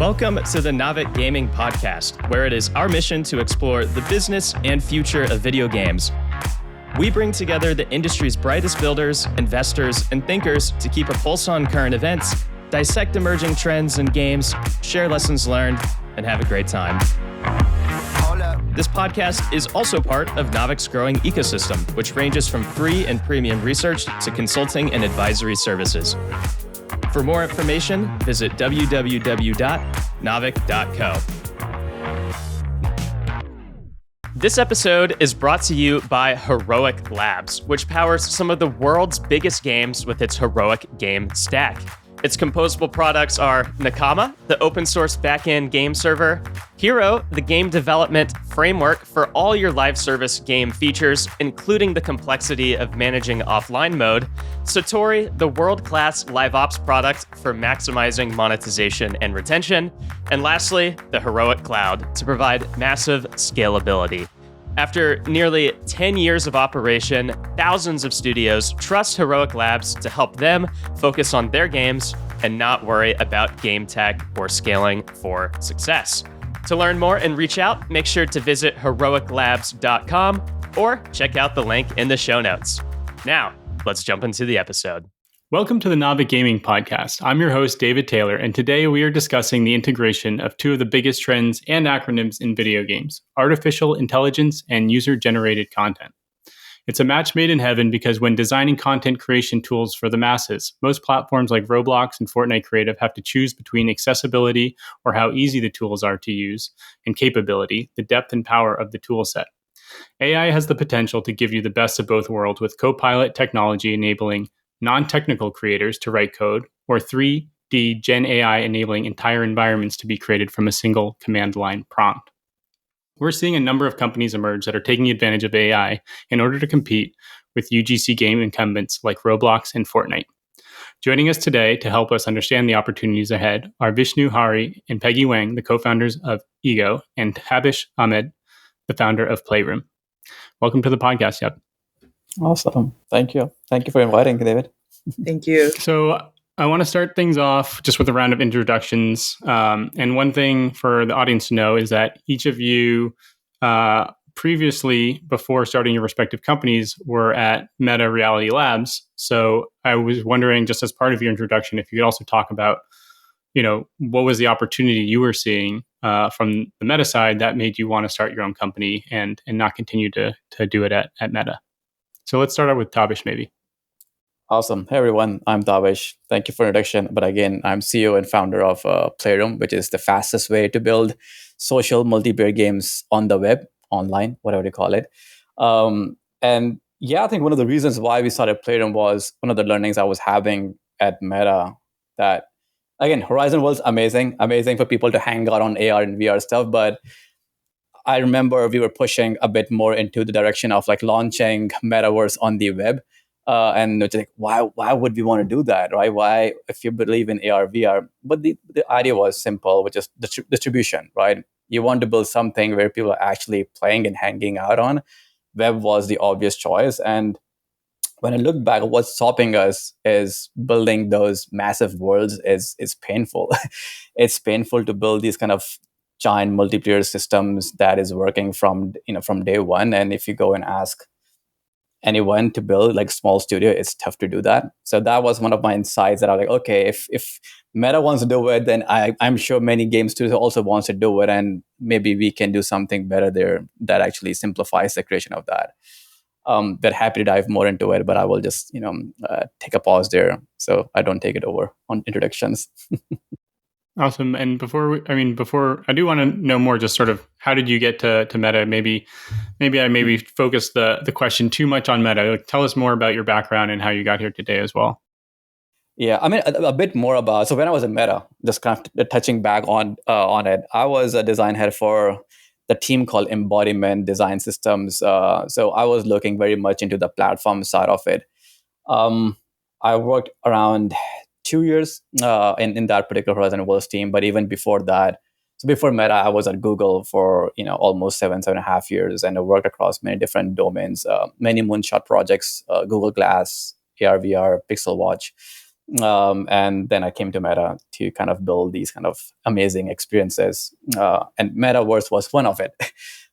Welcome to the Naavik Gaming Podcast, where it is our mission to explore the business and future of video games. We bring together the industry's brightest builders, investors, and thinkers to keep a pulse on current events, dissect emerging trends in games, share lessons learned, and have a great time. This podcast is also part of Naavik's growing ecosystem, which ranges from free and premium research to consulting and advisory services. For more information, visit www.naavik.co. This episode is brought to you by Heroic Labs, which powers some of the world's biggest games with its Heroic game stack. Its composable products are Nakama, the open source backend game server, Hero, the game development framework for all your live service game features, including the complexity of managing offline mode, Satori, the world-class live ops product for maximizing monetization and retention, and lastly, the Heroic Cloud to provide massive scalability. After nearly 10 years of operation, thousands of studios trust Heroic Labs to help them focus on their games and not worry about game tech or scaling for success. To learn more and reach out, make sure to visit heroiclabs.com or check out the link in the show notes. Now, let's jump into the episode. Welcome to the Naavik Gaming Podcast. I'm your host, David Taylor, and today we are discussing the integration of two of the biggest trends and acronyms in video games, artificial intelligence and user-generated content. It's a match made in heaven because when designing content creation tools for the masses, most platforms like Roblox and Fortnite Creative have to choose between accessibility, or how easy the tools are to use, and capability, the depth and power of the tool set. AI has the potential to give you the best of both worlds with Copilot technology enabling non-technical creators to write code, or 3D Gen AI enabling entire environments to be created from a single command line prompt. We're seeing a number of companies emerge that are taking advantage of AI in order to compete with UGC game incumbents like Roblox and Fortnite. Joining us today to help us understand the opportunities ahead are Vishnu and Peggy Wang, the co-founders of Ego, and Tabish Ahmed, the founder of Playroom. Welcome to the podcast, Yep. Awesome. Thank you. Thank you for inviting, David. Thank you. So I want to start things off just with a round of introductions. And one thing for the audience to know is that each of you previously, before starting your respective companies, were at Meta Reality Labs. So I was wondering, just as part of your introduction, if you could also talk about, what was the opportunity you were seeing from the Meta side that made you want to start your own company and not continue to do it at Meta. So let's start out with Tabish, maybe. Awesome. Hey, everyone. I'm Tabish. Thank you for the introduction. But again, I'm CEO and founder of Playroom, which is the fastest way to build social multiplayer games on the web, online, whatever you call it. I think one of the reasons why we started Playroom was one of the learnings I was having at Meta that, again, Horizon World's amazing for people to hang out on AR and VR stuff. But I remember we were pushing a bit more into the direction of like launching metaverse on the web. And it's like, why would we want to do that, right? Why, if you believe in AR, VR? But the idea was simple, which is distribution, right? You want to build something where people are actually playing and hanging out on. Web was the obvious choice. And when I look back, what's stopping us is building those massive worlds is painful. It's painful to build these kind of giant multiplayer systems that is working from day one. And if you go and ask anyone to build like small studio, it's tough to do that. So that was one of my insights that I was like, okay, if Meta wants to do it, then I'm sure many game studios also wants to do it. And maybe we can do something better there that actually simplifies the creation of that. But happy to dive more into it, but I will just, take a pause there so I don't take it over on introductions. Awesome. And before I do want to know more, just sort of how did you get to Meta? Maybe I focused the question too much on Meta. Like, tell us more about your background and how you got here today as well. Yeah, I mean, a bit more about, so when I was at Meta, just kind of touching back on it, I was a design head for the team called Embodiment Design Systems. So I was looking very much into the platform side of it. I worked around 2 years in that particular Horizon Worlds team. But even before that, so before Meta, I was at Google for almost 7.5 years, and I worked across many different domains, many moonshot projects, Google Glass, AR, VR, Pixel Watch. And then I came to Meta to kind of build these kind of amazing experiences. And Metaverse was one of it,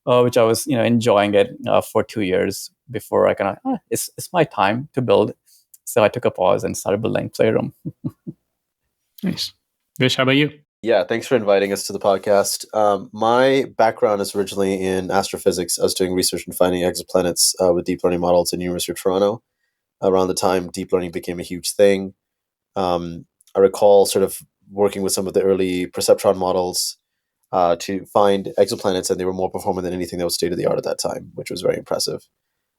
which I was enjoying it for 2 years before I kind of, it's my time to build. So I took a pause and started building Playroom. Nice. Vish, how about you? Yeah, thanks for inviting us to the podcast. My background is originally in astrophysics. I was doing research and finding exoplanets with deep learning models in University of Toronto. Around the time deep learning became a huge thing, I recall sort of working with some of the early perceptron models to find exoplanets, and they were more performant than anything that was state of the art at that time, which was very impressive.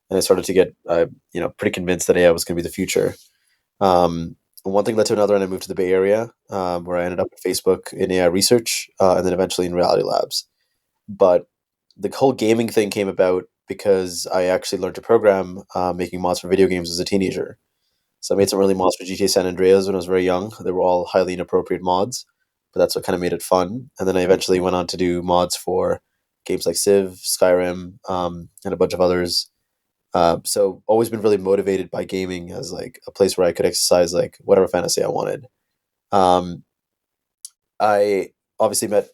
And I started to get, pretty convinced that AI was going to be the future. One thing led to another, and I moved to the Bay Area, where I ended up at Facebook in AI research, and then eventually in Reality Labs. But the whole gaming thing came about because I actually learned to program making mods for video games as a teenager. So I made some early mods for GTA San Andreas when I was very young. They were all highly inappropriate mods, but that's what kind of made it fun. And then I eventually went on to do mods for games like Civ, Skyrim, and a bunch of others. So always been really motivated by gaming as like a place where I could exercise like whatever fantasy I wanted. Um, I obviously met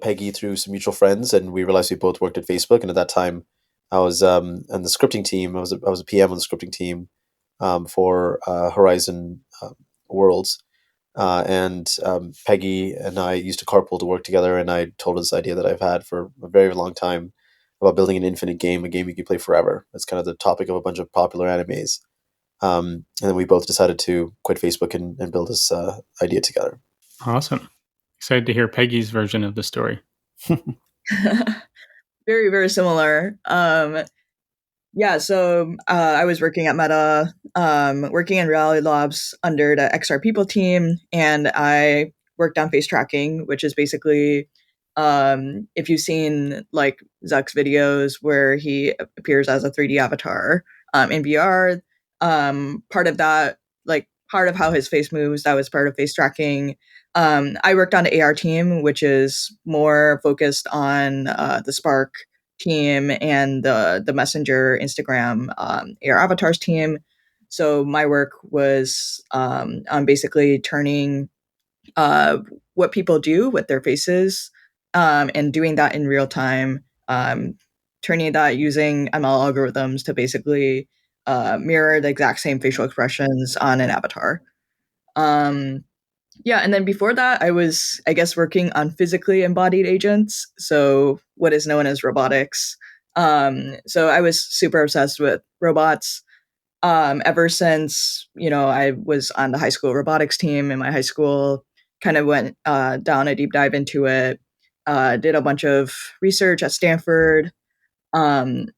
Peggy through some mutual friends, and we realized we both worked at Facebook. And at that time, I was on the scripting team. I was a PM on the scripting team for Horizon Worlds. And Peggy and I used to carpool to work together, and I told her this idea that I've had for a very long time about building an infinite game, a game you can play forever. That's kind of the topic of a bunch of popular animes. And then we both decided to quit Facebook and build this idea together. Awesome. Excited to hear Peggy's version of the story. Very, very similar. Yeah, so I was working at Meta, working in Reality Labs under the XR People team, and I worked on face tracking, which is basically if you've seen like Zuck's videos where he appears as a 3D avatar in VR, part of that, like part of how his face moves, that was part of face tracking. I worked on the AR team, which is more focused on the Spark team and the Messenger, Instagram, AR avatars team. So my work was on basically turning what people do with their faces and doing that in real time, turning that using ML algorithms to basically mirror the exact same facial expressions on an avatar. Yeah, and then before that, I was, I guess, working on physically embodied agents, so what is known as robotics. So I was super obsessed with robots ever since, I was on the high school robotics team in my high school, kind of went down a deep dive into it, did a bunch of research at Stanford. Um,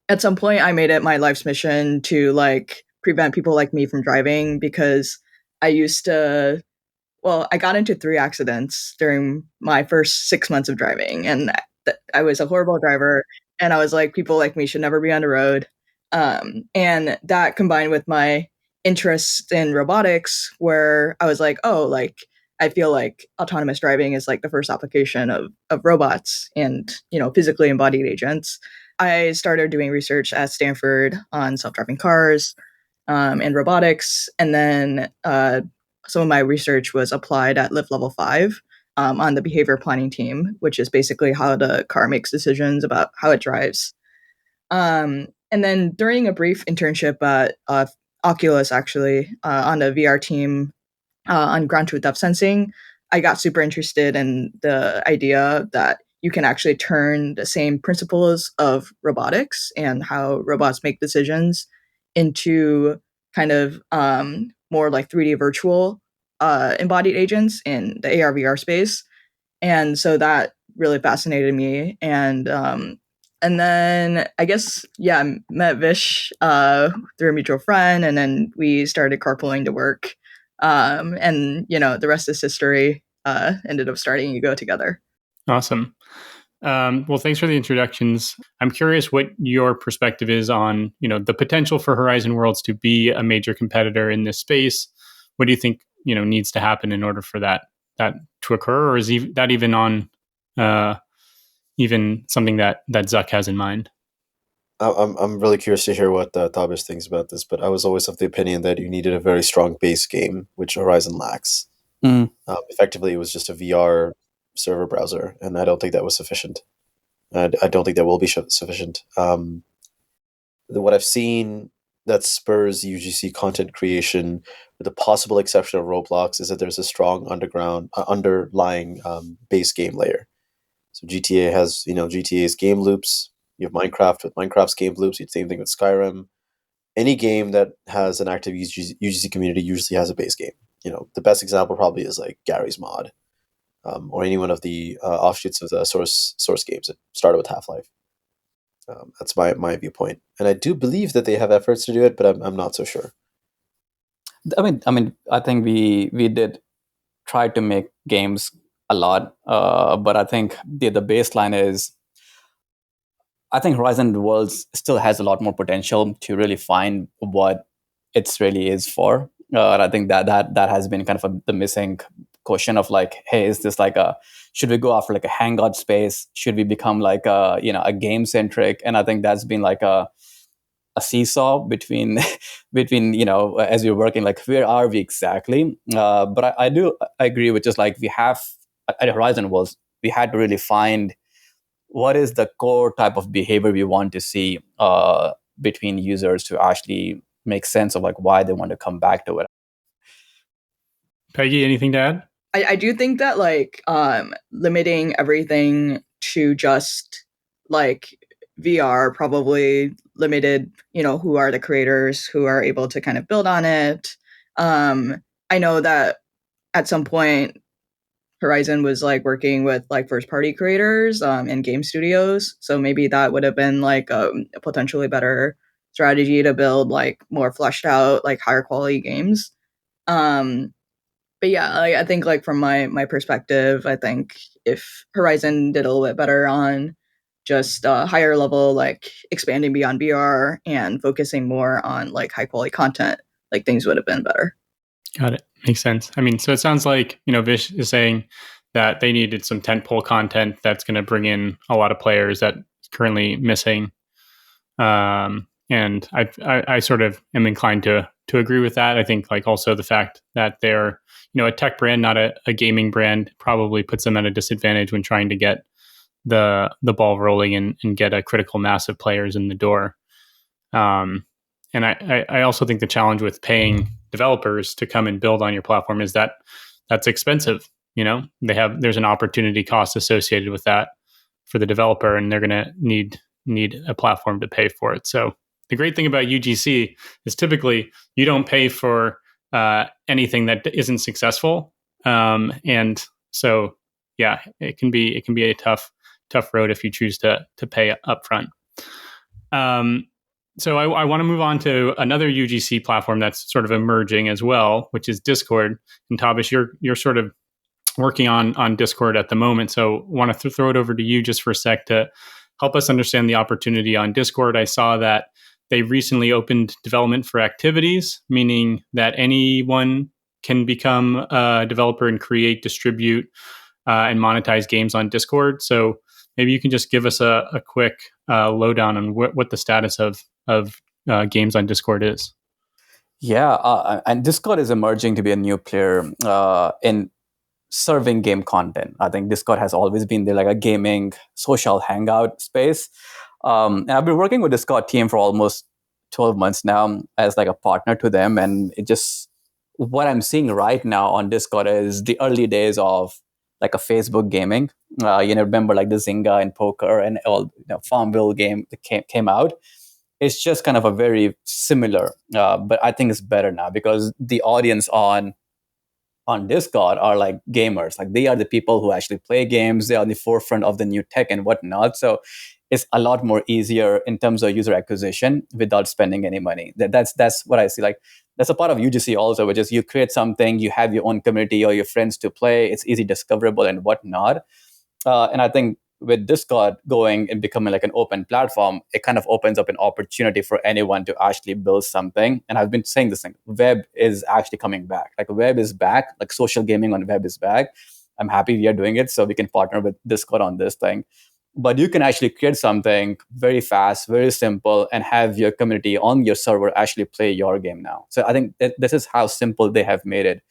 at some point, I made it my life's mission to like prevent people like me from driving because I used to I got into 3 accidents during my first 6 months of driving, and I was a horrible driver, and I was like, "People like me should never be on the road." And that combined with my interest in robotics, where I was like, "Oh, like, I feel like autonomous driving is, like, the first application of robots and, physically embodied agents." I started doing research at Stanford on self-driving cars, and robotics, and then, some of my research was applied at Lift Level 5 on the behavior planning team, which is basically how the car makes decisions about how it drives. And then during a brief internship at Oculus, actually, on the VR team on ground truth depth sensing, I got super interested in the idea that you can actually turn the same principles of robotics and how robots make decisions into kind of more like 3D virtual embodied agents in the AR VR space. And so that really fascinated me. And then I guess, yeah, I met Vish through a mutual friend, and then we started carpooling to work. And, the rest is history. Ended up starting Ego together. Awesome. Well, thanks for the introductions. I'm curious what your perspective is on, the potential for Horizon Worlds to be a major competitor in this space. What do you think, needs to happen in order for that to occur, or is that even on even something that Zuck has in mind? I'm really curious to hear what Tabish thinks about this, but I was always of the opinion that you needed a very strong base game, which Horizon lacks. Mm. Effectively, it was just a VR server browser, and I don't think that was sufficient. I don't think that will be sufficient. What I've seen that spurs UGC content creation, with the possible exception of Roblox, is that there's a strong underlying base game layer. So GTA has, GTA's game loops. You have Minecraft with Minecraft's game loops. You same thing with Skyrim. Any game that has an active UGC community usually has a base game. The best example probably is like Gary's Mod, or any one of the offshoots of the source games that started with Half-Life. That's my viewpoint, and I do believe that they have efforts to do it, but I'm not so sure. I think we did try to make games a lot, but I think the baseline is, I think Horizon Worlds still has a lot more potential to really find what it's really is for. And I think that has been kind of the missing question of like, hey, is this like should we go after like a hangout space? Should we become like a game centric? And I think that's been like a seesaw between as we're working, like where are we exactly? But I do agree with just like we have at Horizon Worlds, we had to really find what is the core type of behavior we want to see between users to actually make sense of like why they want to come back to it. Peggy, anything to add? I do think that like limiting everything to just like VR probably limited, who are the creators who are able to kind of build on it. I know that at some point Horizon was like working with like first party creators and game studios, so maybe that would have been like a potentially better strategy to build like more fleshed out, like higher quality games. But yeah, I think like from my perspective, I think if Horizon did a little bit better on just higher level, like expanding beyond VR and focusing more on like high quality content, like things would have been better. Got it. Makes sense. I mean, so it sounds like, Vish is saying that they needed some tentpole content that's going to bring in a lot of players that's currently missing. And I sort of am inclined to agree with that. I think like also the fact that they're, a tech brand, not a gaming brand, probably puts them at a disadvantage when trying to get the ball rolling and get a critical mass of players in the door. And I also think the challenge with paying developers to come and build on your platform is that that's expensive. There's an opportunity cost associated with that for the developer, and they're going to need a platform to pay for it. So the great thing about UGC is typically you don't pay for anything that isn't successful. And so, yeah, it can be a tough road if you choose to pay upfront. So I want to move on to another UGC platform that's sort of emerging as well, which is Discord. And Tabish, you're sort of working on Discord at the moment. So I want to throw it over to you just for a sec to help us understand the opportunity on Discord. I saw that they recently opened development for activities, meaning that anyone can become a developer and create, distribute, and monetize games on Discord. So maybe you can just give us a quick lowdown on what the status of games on Discord is. Yeah, and Discord is emerging to be a new player in serving game content. I think Discord has always been there, like a gaming social hangout space. And I've been working with Discord team for almost 12 months now as like a partner to them. And it just, what I'm seeing right now on Discord is the early days of like a Facebook gaming. Remember like the Zynga and poker and all Farmville game that came out. It's just kind of a very similar, but I think it's better now because the audience on Discord are like gamers. Like they are the people who actually play games. They are on the forefront of the new tech and whatnot. So it's a lot more easier in terms of user acquisition without spending any money. That's what I see. Like that's a part of UGC also, which is you create something, you have your own community or your friends to play. It's easy discoverable and whatnot. And I think with Discord going and becoming like an open platform, it kind of opens up an opportunity for anyone to actually build something. And I've been saying this thing, web is actually coming back. Like web is back, like social gaming on web is back. I'm happy we are doing it so we can partner with Discord on this thing. but you can actually create something very fast, very simple, and have your community on your server actually play your game now. So I think that this is how simple they have made it.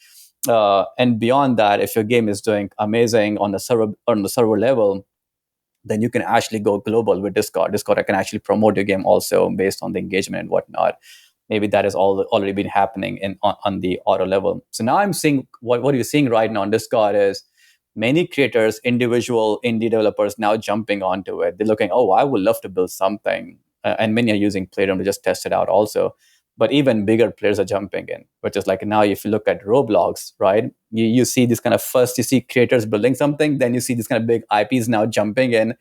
And beyond that, if your game is doing amazing on the server level, then you can actually go global with Discord. Discord can actually promote your game also based on the engagement and whatnot. Maybe that has already been happening on the auto level. So now I'm seeing what you're seeing right now on Discord is many creators, individual indie developers now jumping onto it. They're looking, oh, I would love to build something. And many are using Playroom to just test it out also. But even bigger players are jumping in, which is like now if you look at Roblox, right? You see this kind of first, you see creators building something, then you see these kind of big IPs now jumping in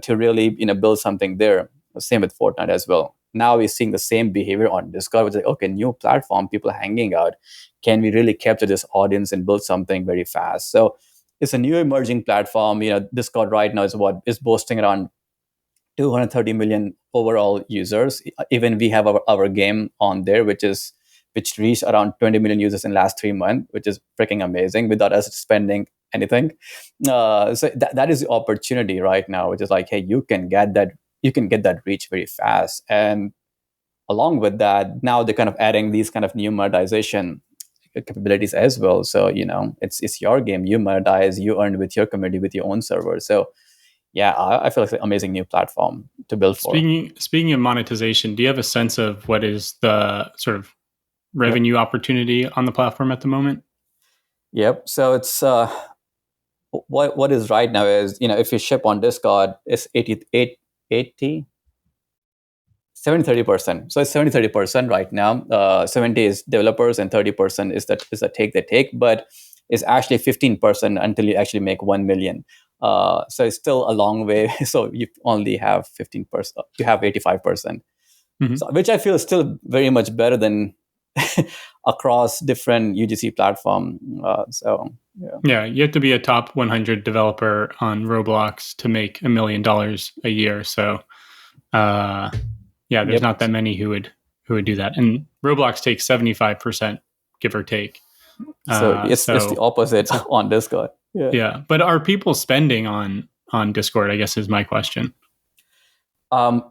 to really build something there. Same with Fortnite as well. Now we're seeing the same behavior on Discord, which is like, okay, new platform, people hanging out. Can we really capture this audience and build something very fast? So it's a new emerging platform. Discord right now is boasting around 230 million overall users. Even we have our game on there, which reached around 20 million users in last 3 months, which is freaking amazing without us spending anything. So that is the opportunity right now, which is like, hey, you can get that reach very fast. And along with that, now they're kind of adding these kind of new monetization capabilities as well. So it's your game, you monetize, you earn with your community, with your own server. So yeah, I feel like it's an amazing new platform to build for. Speaking of monetization, do you have a sense of what is the sort of revenue opportunity on the platform at the moment? Yep. So it's what is right now is if you ship on Discord, it's 80 70-30%. So it's 70-30% right now. 70 is developers and 30% is the take they take, but it's actually 15% until you actually make 1 million. So it's still a long way. So you only have 15%. You have 85%, so, which I feel is still very much better than across different UGC platform. Yeah, you have to be a top 100 developer on Roblox to make $1 million a year. So, there's not that many who would do that. And Roblox takes 75%, give or take. So it's the opposite on Discord. Yeah, but are people spending on Discord, I guess is my question.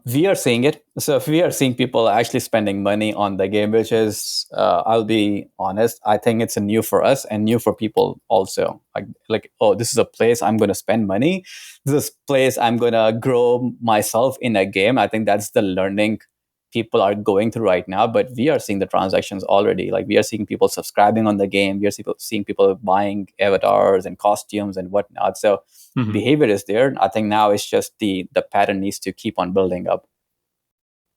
We are seeing it. So if we are seeing people actually spending money on the game, which is, I'll be honest, I think it's new for us and new for people also. Like, oh, this is a place I'm going to spend money. This is a place I'm going to grow myself in a game. I think that's the learning people are going through right now. But we are seeing the transactions already. Like we are seeing people subscribing on the game. We are seeing people buying avatars and costumes and whatnot. So behavior is there. I think now it's just the pattern needs to keep on building up.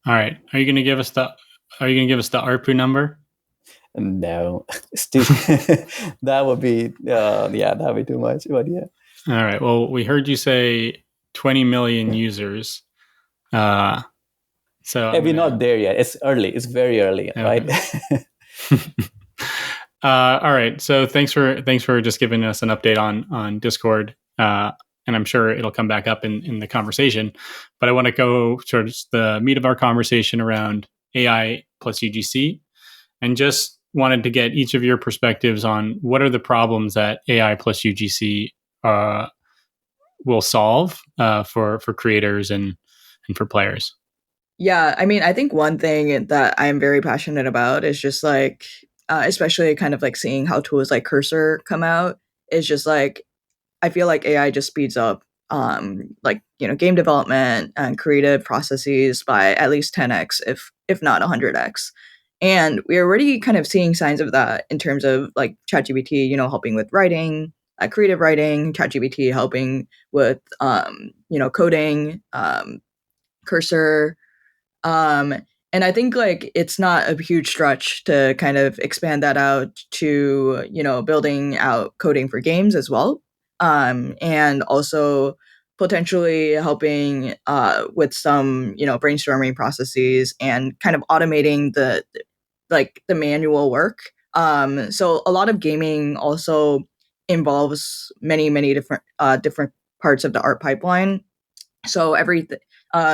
All right. Are you going to give us the ARPU number? No, that would be that would be too much. But yeah. All right. Well, we heard you say 20 million users. So we're not there yet. It's early. It's very early, okay. Right? All right. So thanks for just giving us an update on Discord. And I'm sure it'll come back up in the conversation. But I want to go towards the meat of our conversation around AI plus UGC, and just wanted to get each of your perspectives on what are the problems that AI plus UGC will solve for creators and for players. Yeah, I mean, I think one thing that I'm very passionate about is just like, especially kind of like seeing how tools like Cursor come out, is just like, I feel like AI just speeds up game development and creative processes by at least 10x, if not 100x. And we're already kind of seeing signs of that in terms of like ChatGPT, helping with writing, creative writing, ChatGPT helping with coding, Cursor. And I think like it's not a huge stretch to kind of expand that out to, building out coding for games as well. And also potentially helping with some, brainstorming processes and kind of automating the manual work. So a lot of gaming also involves many different parts of the art pipeline. So everything.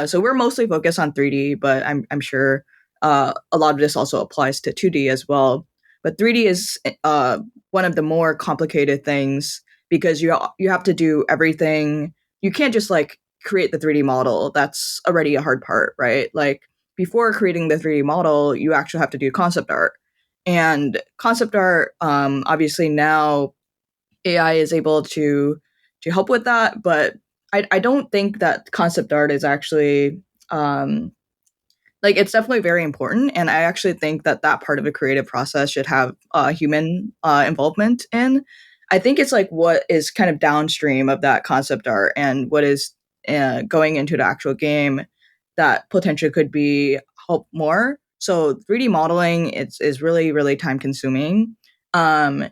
So we're mostly focused on 3D, but I'm sure a lot of this also applies to 2D as well. But 3D is one of the more complicated things because you have to do everything. You can't just like create the 3D model, that's already a hard part, right? Like before creating the 3D model, you actually have to do concept art. And concept art, obviously now AI is able to help with that, but I don't think that concept art is actually like it's definitely very important, and I actually think that that part of the creative process should have human involvement in. I think it's like what is kind of downstream of that concept art and what is going into the actual game that potentially could be help more. So 3D modeling is really really time consuming. Um,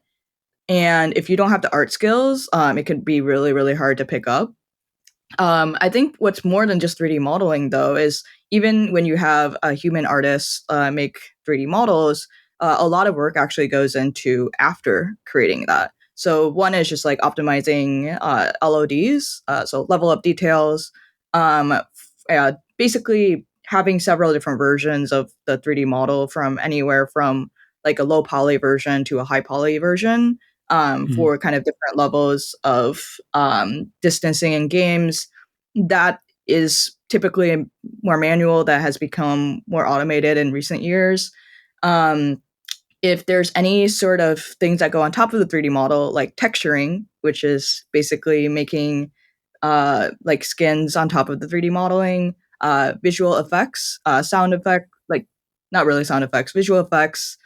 and if you don't have the art skills, it could be really really hard to pick up. I think what's more than just 3D modeling, though, is even when you have a human artist make 3D models, a lot of work actually goes into after creating that. So one is just like optimizing LODs, so level up details, basically having several different versions of the 3D model from anywhere from like a low poly version to a high poly version for kind of different levels of distancing in games. That is typically more manual, that has become more automated in recent years. Um, if there's any sort of things that go on top of the 3D model, like texturing, which is basically making like skins on top of the 3D modeling, visual effects, sound effect, like not really sound effects, visual effects,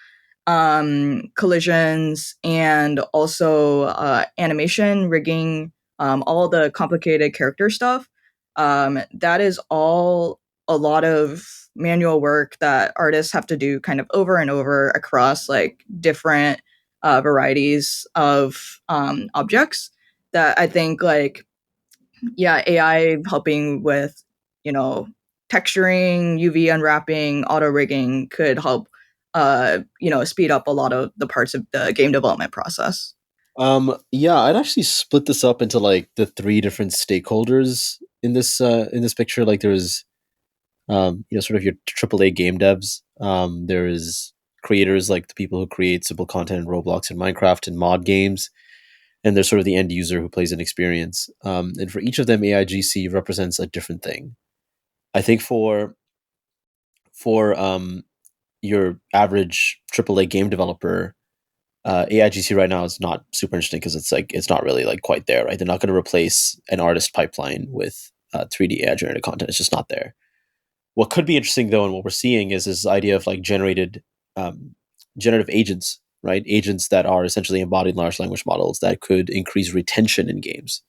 collisions, and also animation, rigging, all the complicated character stuff. That is all a lot of manual work that artists have to do kind of over and over across like different varieties of objects that I think like, yeah, AI helping with, you know, texturing, UV unwrapping, auto rigging could help, speed up a lot of the parts of the game development process. Yeah, I'd actually split this up into like the three different stakeholders in this picture. Like there's sort of your AAA game devs. There is creators like the people who create simple content in Roblox and Minecraft and mod games, and there's sort of the end user who plays an experience. And for each of them, AIGC represents a different thing. I think for your average AAA game developer, AIGC right now is not super interesting because it's not really like quite there, right? They're not going to replace an artist pipeline with 3D AI generated content. It's just not there. What could be interesting though, and what we're seeing is this idea of like generative agents, right? Agents that are essentially embodied large language models that could increase retention in games.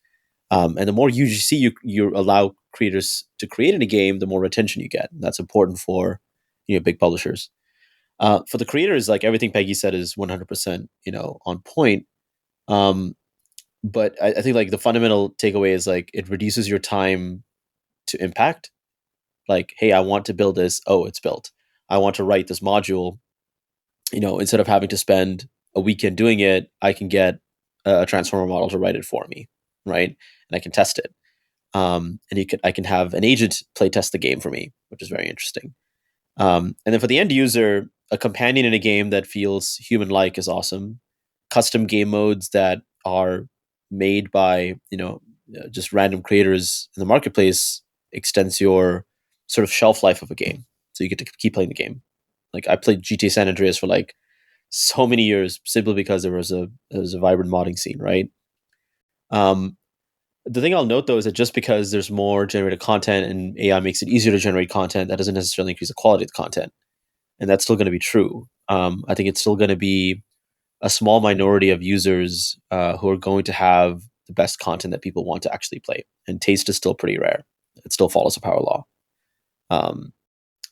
And the more UGC you allow creators to create in a game, the more retention you get. And that's important for big publishers. For the creators, like everything Peggy said is 100% on point. But I think like the fundamental takeaway is like it reduces your time to impact. Like, hey, I want to build this. Oh, it's built. I want to write this module. Instead of having to spend a weekend doing it, I can get a transformer model to write it for me, right? And I can test it. And I can have an agent play test the game for me, which is very interesting. And then for the end user, a companion in a game that feels human-like is awesome. Custom game modes that are made by just random creators in the marketplace extends your sort of shelf life of a game, so you get to keep playing the game. Like I played GTA San Andreas for like so many years simply because there was a vibrant modding scene, right? The thing I'll note though is that just because there's more generated content and AI makes it easier to generate content, that doesn't necessarily increase the quality of the content, and that's still going to be true. I think it's still going to be a small minority of users who are going to have the best content that people want to actually play, and taste is still pretty rare. It still follows a power law.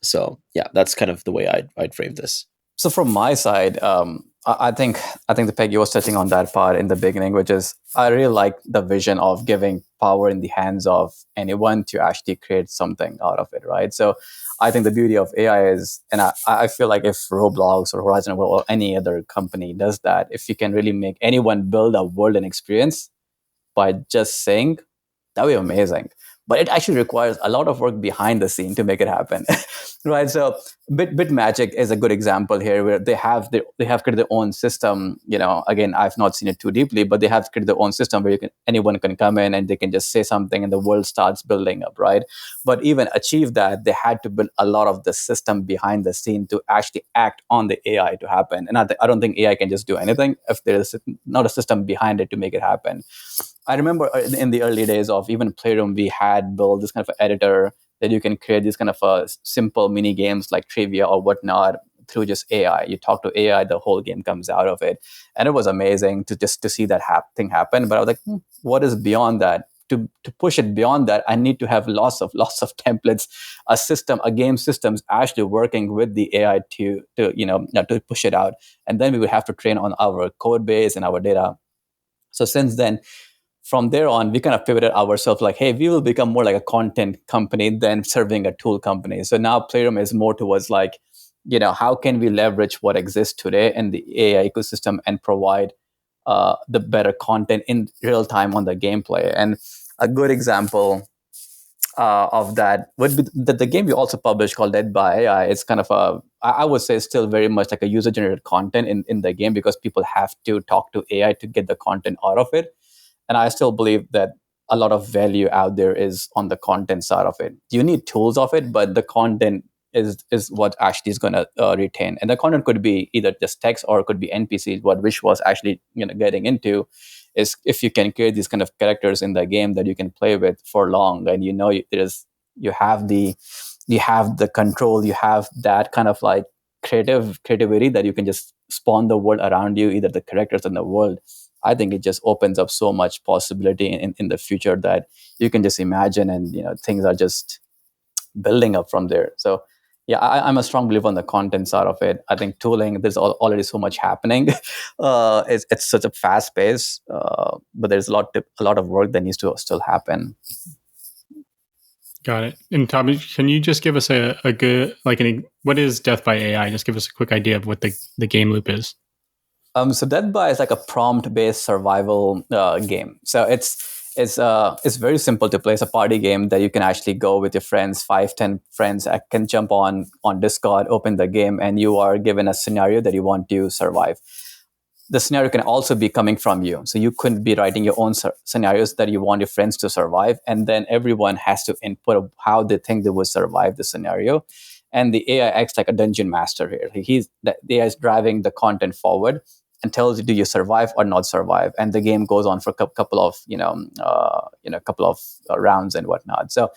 So yeah, that's kind of the way I'd frame this. So from my side, I think the Peggy was touching on that part in the beginning, which is I really like the vision of giving power in the hands of anyone to actually create something out of it, right? So I think the beauty of AI is, and I feel like if Roblox or Horizon or any other company does that, if you can really make anyone build a world and experience by just saying, that would be amazing. But it actually requires a lot of work behind the scene to make it happen. Right. So Bitmagic is a good example here, where they have created their own system. Again, I've not seen it too deeply, but they have created their own system where anyone can come in and they can just say something and the world starts building up, right? But even achieve that, they had to build a lot of the system behind the scene to actually act on the AI to happen. And I don't think AI can just do anything if there's not a system behind it to make it happen. I remember in the early days of even Playroom, we had built this kind of editor that you can create these kind of simple mini games like trivia or whatnot through just AI. You talk to AI, the whole game comes out of it, and it was amazing to see that thing happen. But I was like, what is beyond that? To push it beyond that, I need to have lots of templates, a game systems actually working with the AI to push it out, and then we would have to train on our code base and our data. So since then, from there on, we kind of pivoted ourselves like, hey, we will become more like a content company than serving a tool company. So now Playroom is more towards like, how can we leverage what exists today in the AI ecosystem and provide the better content in real time on the gameplay. And a good example of that would be the game we also published called Led by AI. It's kind of I would say still very much like a user generated content in the game, because people have to talk to AI to get the content out of it. And I still believe that a lot of value out there is on the content side of it. You need tools of it, but the content is what actually is going to retain. And the content could be either just text or it could be NPCs. What Wish was actually getting into is if you can create these kind of characters in the game that you can play with for long, and you have the control, you have that kind of like creativity that you can just spawn the world around you, either the characters in the world. I think it just opens up so much possibility in the future that you can just imagine, and things are just building up from there. So yeah, I'm a strong believer on the content side of it. I think tooling, there's already so much happening. It's such a fast pace, but there's a lot of work that needs to still happen. Got it. And Tommy, can you just give us a good, what is Death by AI? Just give us a quick idea of what the game loop is. So Death by is like a prompt-based survival game. So it's very simple to play. It's a party game that you can actually go with your friends, 5-10 friends. I can jump on Discord, open the game, and you are given a scenario that you want to survive. The scenario can also be coming from you. So you could be writing your own scenarios that you want your friends to survive. And then everyone has to input how they think they would survive the scenario. And the AI acts like a dungeon master here. The AI is driving the content forward and tells you, do you survive or not survive? And the game goes on for a couple of rounds and whatnot. So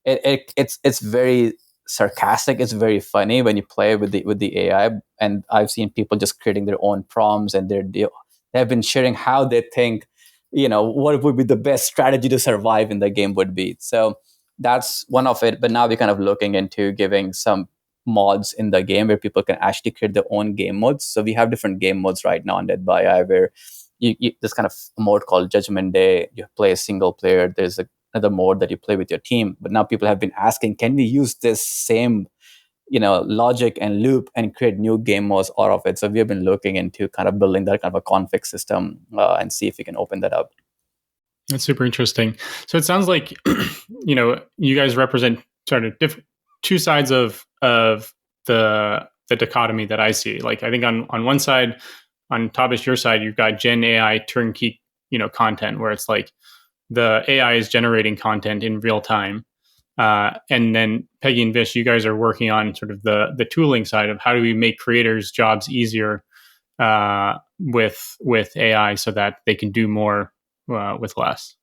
it's very sarcastic. It's very funny when you play with the AI. And I've seen people just creating their own prompts, and they have been sharing how they think, what would be the best strategy to survive in the game would be. So that's one of it. But now we're kind of looking into giving some mods in the game where people can actually create their own game modes. So we have different game modes right now on Dead by AI, where this kind of mode called Judgment Day. You play a single player. There's another mode that you play with your team. But now people have been asking, can we use this same logic and loop and create new game modes out of it? So we have been looking into kind of building that kind of a config system and see if we can open that up. That's super interesting. So it sounds like you guys represent sort of two sides of the dichotomy that I see. Like, I think on one side, on Tabish, your side, you've got Gen AI turnkey content, where it's like the AI is generating content in real time. And then Peggy and Vish, you guys are working on sort of the tooling side of how do we make creators' jobs easier with AI so that they can do more with less.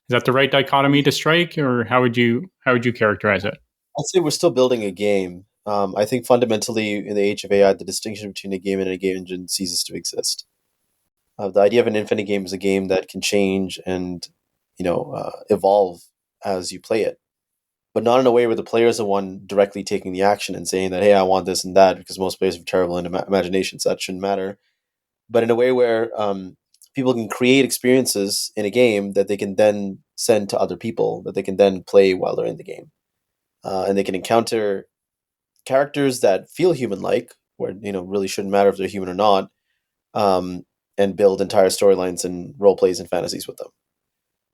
Is that the right dichotomy to strike, or how would you characterize it? I'd say we're still building a game. I think fundamentally, in the age of AI, the distinction between a game and a game engine ceases to exist. The idea of an infinite game is a game that can change and evolve as you play it, but not in a way where the player is the one directly taking the action and saying that, hey, I want this and that, because most players have terrible imagination, so that shouldn't matter. But in a way where people can create experiences in a game that they can then send to other people, that they can then play while they're in the game. And they can encounter characters that feel human-like, where really shouldn't matter if they're human or not, and build entire storylines and role plays and fantasies with them.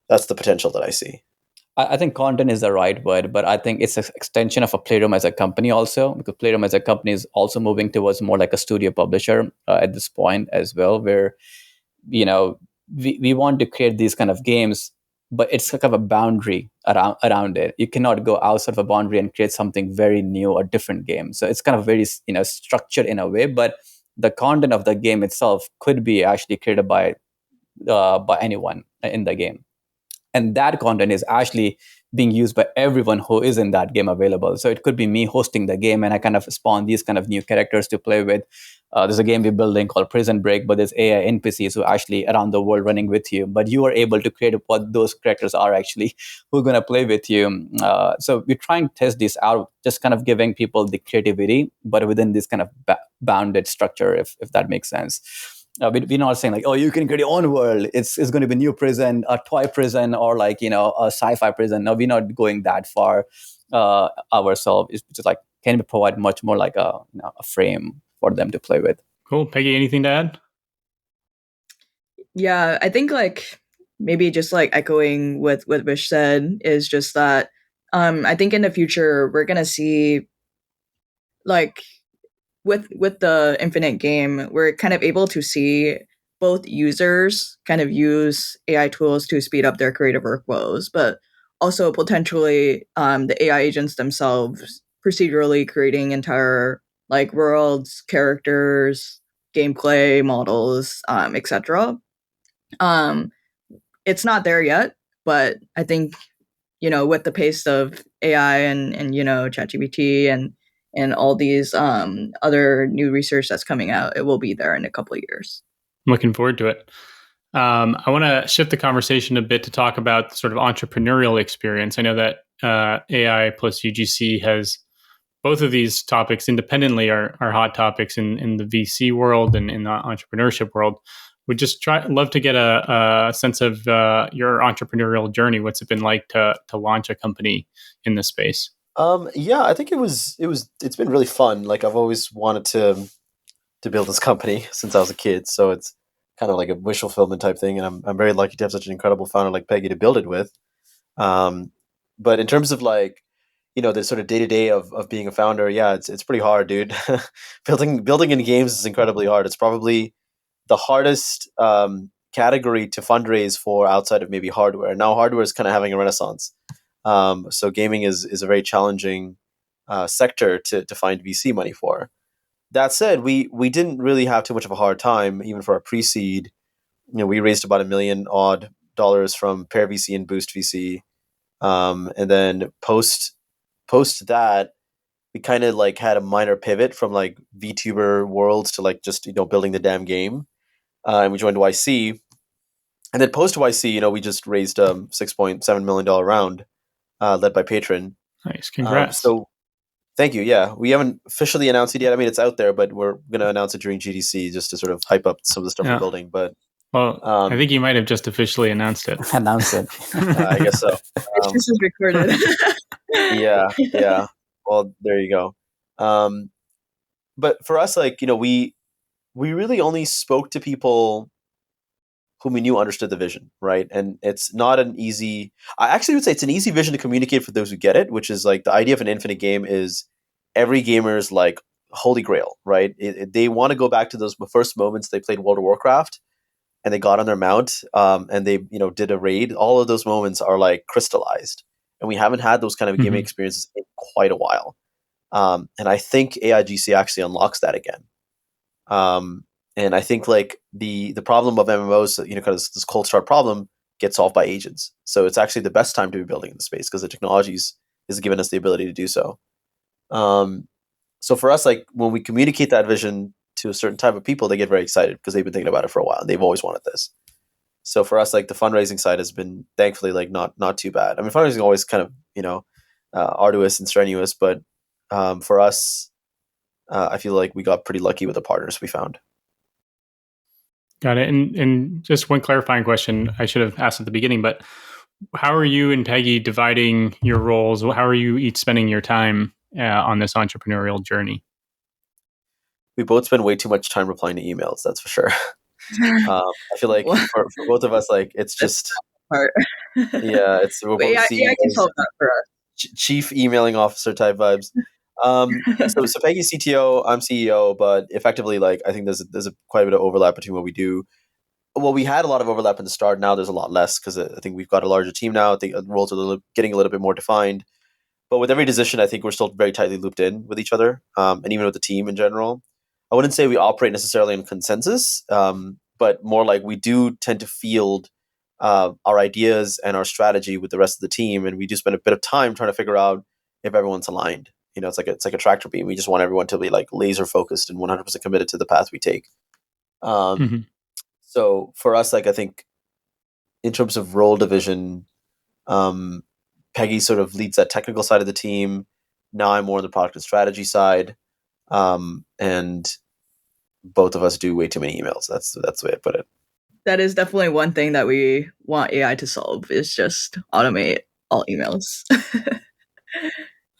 That's the potential that I see. I think content is the right word, but I think it's an extension of a Playroom as a company also, because Playroom as a company is also moving towards more like a studio publisher at this point as well, where, we want to create these kind of games, but it's kind of a boundary around it. You cannot go outside of a boundary and create something very new or different game. So it's kind of very, structured in a way, but the content of the game itself could be actually created by anyone in the game, and that content is actually being used by everyone who is in that game available. So it could be me hosting the game, and I kind of spawn these kind of new characters to play with. There's a game we're building called Prison Break, but there's AI NPCs who are actually around the world running with you, but you are able to create what those characters are actually, who are going to play with you. So we're trying to test this out, just kind of giving people the creativity, but within this kind of bounded structure, if that makes sense. We're not saying like, oh, you can create your own world. It's going to be a new prison, a toy prison, or like, a sci-fi prison. No, we're not going that far ourselves. It's just like, can we provide much more like a frame for them to play with? Cool. Peggy, anything to add? Yeah, I think like maybe just like echoing what Vish said is just that I think in the future we're gonna see like with the infinite game, we're kind of able to see both users kind of use AI tools to speed up their creative workflows, but also potentially the AI agents themselves procedurally creating entire like worlds, characters, gameplay models, etc. Um, it's not there yet, but I think with the pace of AI and ChatGPT and all these other new research that's coming out, it will be there in a couple of years. I'm looking forward to it. I want to shift the conversation a bit to talk about the sort of entrepreneurial experience. I know that AI plus UGC has both of these topics independently are hot topics in the VC world and in the entrepreneurship world. Would just love to get a sense of your entrepreneurial journey. What's it been like to launch a company in this space? Yeah, I think it's been really fun. Like I've always wanted to build this company since I was a kid, so it's kind of like a wish fulfillment type thing, and I'm very lucky to have such an incredible founder like Peggy to build it with. But in terms of like, the sort of day to day of being a founder, yeah, it's pretty hard, dude. building in games is incredibly hard. It's probably the hardest category to fundraise for outside of maybe hardware. Now hardware is kind of having a renaissance. So gaming is a very challenging sector to find VC money for. That said, we didn't really have too much of a hard time, even for our pre-seed. We raised about $1 million odd from Pair VC and Boost VC, and then post that, we kind of like had a minor pivot from like VTuber worlds to like just building the damn game, and we joined YC, and then post YC, we just raised $6.7 million round, led by Patron. Nice, congrats. So thank you. Yeah, we haven't officially announced it yet. I mean, it's out there, but we're going to announce it during GDC just to sort of hype up some of the stuff we're building. But I think you might have just officially announced it. Announced it. I guess so. This is recorded. Yeah. Well, there you go. But for us, like, we really only spoke to people whom we knew understood the vision, right? And it's not an easy. I actually would say it's an easy vision to communicate for those who get it, which is like the idea of an infinite game is every gamer's like holy grail, right? They want to go back to those first moments they played World of Warcraft and they got on their mount, and they did a raid. All of those moments are like crystallized, and we haven't had those kind of gaming experiences in quite a while. And I think AI UGC actually unlocks that again. And I think like the problem of MMOs, because this cold start problem gets solved by agents. So it's actually the best time to be building in the space because the technologies is giving us the ability to do so. So for us, like when we communicate that vision to a certain type of people, they get very excited because they've been thinking about it for a while. They've always wanted this. So for us, like the fundraising side has been thankfully like not too bad. I mean, fundraising is always kind of arduous and strenuous, but for us, I feel like we got pretty lucky with the partners we found. Got it. And just one clarifying question I should have asked at the beginning, but how are you and Peggy dividing your roles? How are you each spending your time on this entrepreneurial journey? We both spend way too much time replying to emails. That's for sure. I feel like for both of us, like it's just part. Yeah, it's But robot AI can CEOs, solve that for us. chief emailing officer type vibes. So Peggy's CTO, I'm CEO, but effectively, like, I think there's quite a bit of overlap between what we do. Well, we had a lot of overlap in the start. Now there's a lot less because I think we've got a larger team now. I think roles are getting a little bit more defined. But with every decision, I think we're still very tightly looped in with each other, and even with the team in general. I wouldn't say we operate necessarily in consensus, but more like we do tend to field our ideas and our strategy with the rest of the team, and we do spend a bit of time trying to figure out if everyone's aligned. It's like a tractor beam. We just want everyone to be like laser focused and 100% committed to the path we take. Um, Mhm. so for us, like, I think in terms of role division, um, Peggy sort of leads that technical side of the team. Now I'm more on the product and strategy side, and both of us do way too many emails. That's the way I put it. That is definitely one thing that we want AI to solve is just automate all emails.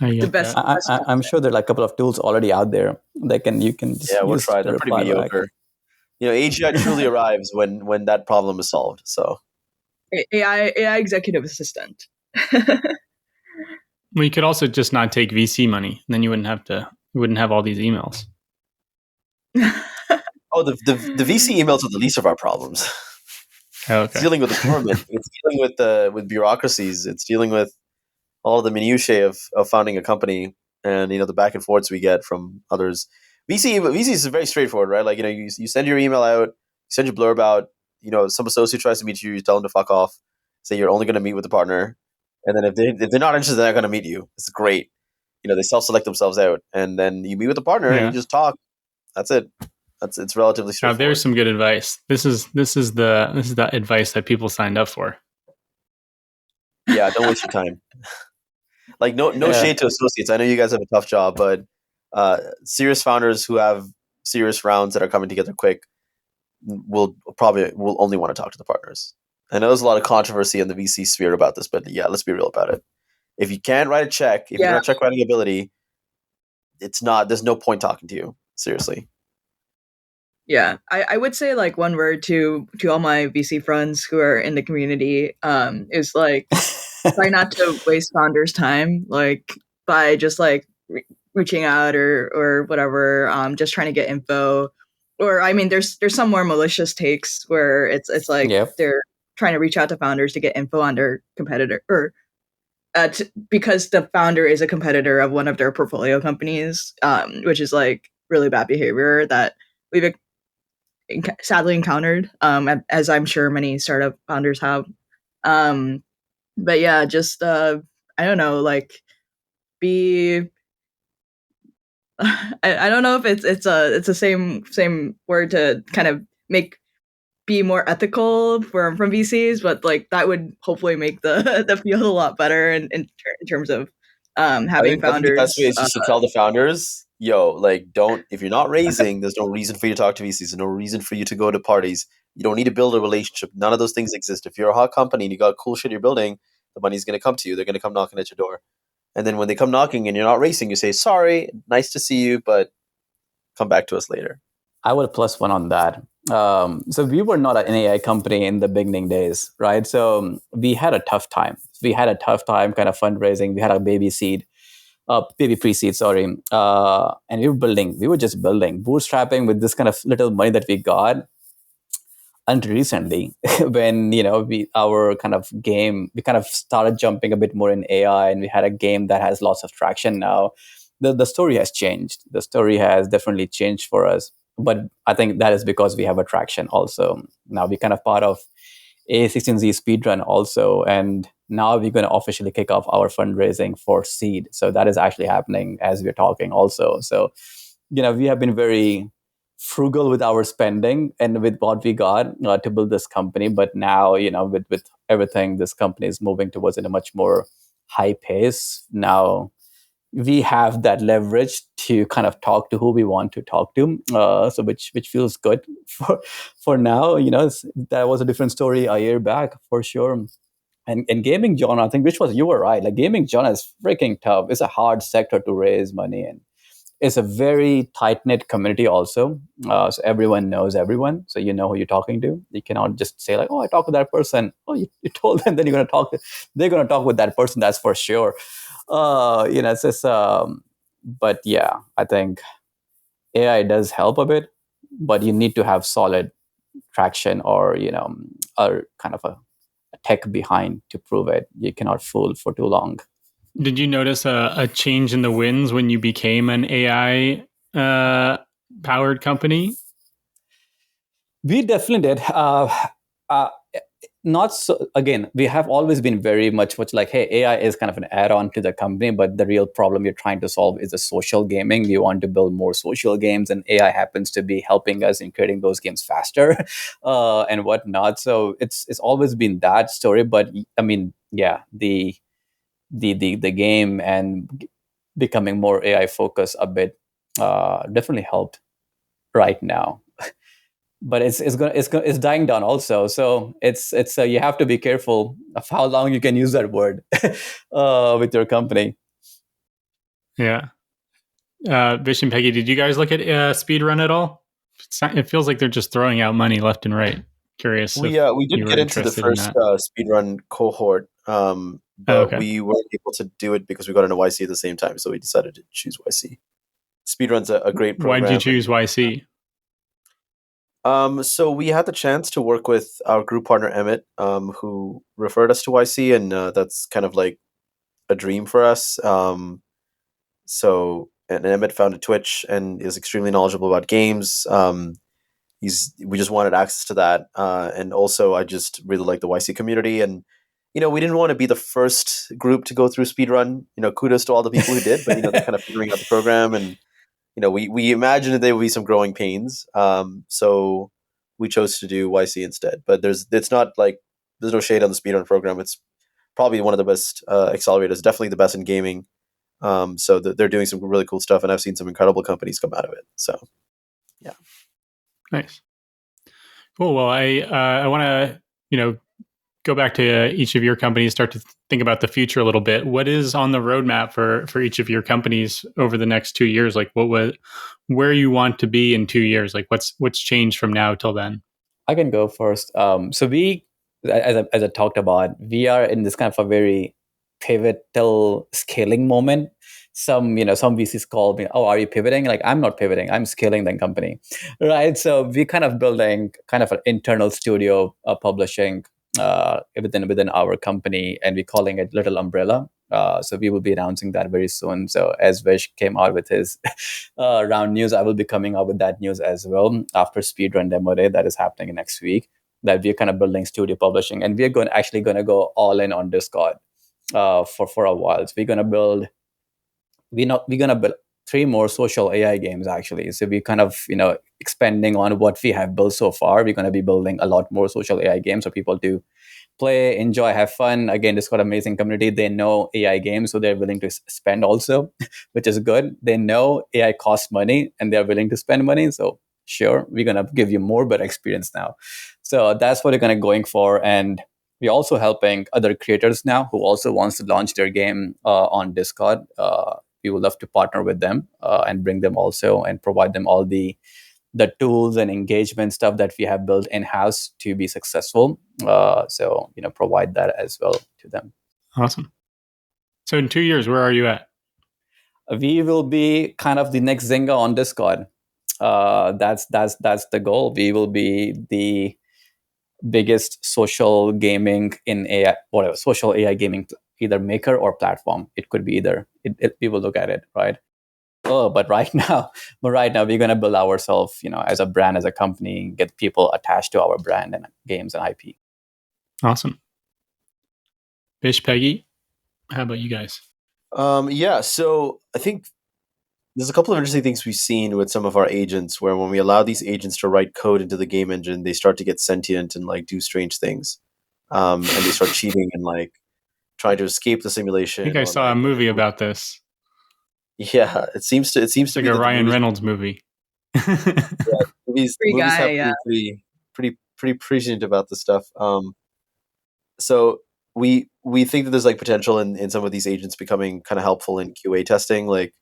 I The get best. that. I'm sure there are like a couple of tools already out there that you can just Yeah, we'll use try. to They're pretty reply back. mediocre. AGI truly arrives when that problem is solved. So AI executive assistant. Well, you could also just not take VC money, and then you wouldn't have all these emails. the VC emails are the least of our problems. It's Okay. dealing with the government. It's dealing with bureaucracies. It's dealing with all the minutiae of founding a company, and the back and forths we get from others. VC is very straightforward, right? Like, you send your email out, you send your blurb out. Some associate tries to meet you, you tell them to fuck off. Say you're only going to meet with the partner, and then if they're not interested, they're not going to meet you. It's great. They self-select themselves out, and then you meet with the partner and you Yeah. just talk. That's it. It's relatively Now straightforward. there's some good advice. This is the advice that people signed up for. Yeah, don't waste your time. Like, no Yeah. shade to associates. I know you guys have a tough job, but serious founders who have serious rounds that are coming together quick will only want to talk to the partners. I know there's a lot of controversy in the VC sphere about this, but yeah, let's be real about it. If you can't write a check, if you don't have check writing ability, there's no point talking to you. Seriously. Yeah, I would say like one word to all my VC friends who are in the community is like try not to waste founders' time like by just like reaching out or whatever, just trying to get info. Or I mean, there's some more malicious takes where it's like Yep. they're trying to reach out to founders to get info on their competitor or because the founder is a competitor of one of their portfolio companies, which is like really bad behavior that we've sadly encountered, as I'm sure many startup founders have. But yeah, just I don't know, like be. I don't know if it's the same word to kind of be more ethical from VCs, but like that would hopefully make the field a lot better in terms of having I think the best way founders. is just to tell the founders, yo, like, if you're not raising, there's no reason for you to talk to VCs. There's no reason for you to go to parties. You don't need to build a relationship. None of those things exist. If you're a hot company and you got cool shit you're building, the money's going to come to you. They're going to come knocking at your door. And then when they come knocking and you're not racing, you say, sorry, nice to see you, but come back to us later. I will plus one on that. So we were not an AI company in the beginning days, right? So we had a tough time. We had a tough time kind of fundraising. We had a baby pre-seed, sorry. And we were just building, bootstrapping with this kind of little money that we got until recently when, our kind of game, we kind of started jumping a bit more in AI and we had a game that has lots of traction now. The story has changed. The story has definitely changed for us. But I think that is because we have attraction also. Now we're kind of part of A16Z speedrun also. And now we're going to officially kick off our fundraising for seed. So that is actually happening as we're talking also. So, we have been very frugal with our spending and with what we got to build this company. But now, with everything, this company is moving towards in a much more high pace. Now, we have that leverage to kind of talk to who we want to talk to, so which feels good for now. That was a different story a year back for sure. And gaming genre, I think, you were right. Like gaming genre is freaking tough. It's a hard sector to raise money in. it's a very tight knit community also. So everyone knows everyone. So you know who you're talking to. You cannot just say like, "Oh, I talked to that person." Oh, you told them. Then you're going to talk. They're going to talk with that person. That's for sure. It's just. But yeah, I think AI does help a bit, but you need to have solid traction or a kind of a tech behind to prove it. You cannot fool for too long. Did you notice a change in the winds when you became an AI powered company? We definitely did. Uh, Not so. Again, we have always been very much like, hey, AI is kind of an add-on to the company, but the real problem you're trying to solve is the social gaming. We want to build more social games, and AI happens to be helping us in creating those games faster, and whatnot. So it's always been that story. But I mean, yeah, the game and becoming more AI focused a bit definitely helped right now. But it's dying down also. So it's you have to be careful of how long you can use that word with your company. Yeah. Vish and Peggy, did you guys look at speedrun at all? It feels like they're just throwing out money left and right. Curious We if we did you were get into the interested in first that. speedrun cohort, Oh, but okay. we weren't able to do it because we got into YC at the same time, so we decided to choose YC. Speedrun's a great Why did you program. choose YC? So we had the chance to work with our group partner Emmett, who referred us to YC, and that's kind of like a dream for us. And Emmett founded Twitch and is extremely knowledgeable about games. We just wanted access to that, and also I just really like the YC community, and we didn't want to be the first group to go through speedrun. Kudos to all the people who did, but they're kind of figuring out the program, and we imagined that there would be some growing pains. So we chose to do YC instead. But it's not like there's no shade on the speedrun program. It's probably one of the best accelerators, definitely the best in gaming. So they're doing some really cool stuff, and I've seen some incredible companies come out of it. So yeah. Nice. Cool. Well, I want to go back to each of your companies, start to think about the future a little bit. What is on the roadmap for each of your companies over the next 2 years? Like where you want to be in 2 years? Like what's changed from now till then? I can go first. So we, as I talked about, we are in this kind of a very pivotal scaling moment. Some VCs call me, "Oh, are you pivoting?" Like, I'm not pivoting. I'm scaling the company, right? So we kind of building kind of an internal studio publishing within our company, and we're calling it Little Umbrella. So we will be announcing that very soon. So as Vish came out with his round news, I will be coming out with that news as well after Speedrun Demo Day that is happening next week. That we're kind of building studio publishing, and we're going to go all in on Discord for a while. So we're gonna build 3 more social AI games actually. So we kind of expanding on what we have built so far. We're gonna be building a lot more social AI games for people to play, enjoy, have fun. Again, this got amazing community. They know AI games, so they're willing to spend also, which is good. They know AI costs money, and they're willing to spend money. So sure, we're gonna give you more better experience now. So that's what we're gonna going for, and we're also helping other creators now who also wants to launch their game on Discord. We would love to partner with them and bring them also and provide them all the tools and engagement stuff that we have built in-house to be successful. So provide that as well to them. Awesome. So in 2 years, where are you at? We will be kind of the next Zynga on Discord. That's the goal. We will be the biggest social gaming in AI, whatever social AI gaming, either maker or platform. It could be either. We will look at it, right? But right now we're going to build ourselves, as a brand, as a company, get people attached to our brand and games and IP. Awesome. Bish, Peggy, how about you guys? Yeah, so I think there's a couple of interesting things we've seen with some of our agents, where when we allow these agents to write code into the game engine, they start to get sentient and like do strange things, and they start cheating and like trying to escape the I simulation. think I saw a movie about this. Yeah, it seems to It's be like a that Ryan Reynolds movie. movies Free guy, have to yeah. be pretty prescient about this stuff. So we think that there's like potential in some of these agents becoming kind of helpful in QA testing. Like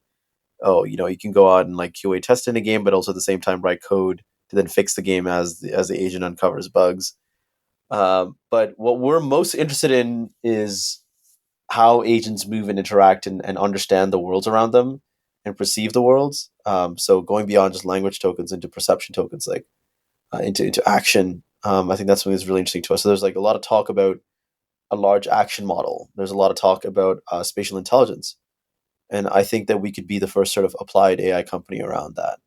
you can go out and like QA test in a game, but also at the same time write code to then fix the game as the agent uncovers bugs. But what we're most interested in is how agents move and interact and understand the worlds around them and perceive the worlds. So going beyond just language tokens into perception tokens, like into action. I think that's something that's really interesting to us. So there's like a lot of talk about a large action model. There's a lot of talk about spatial intelligence, and I think that we could be the first sort of applied AI company around that.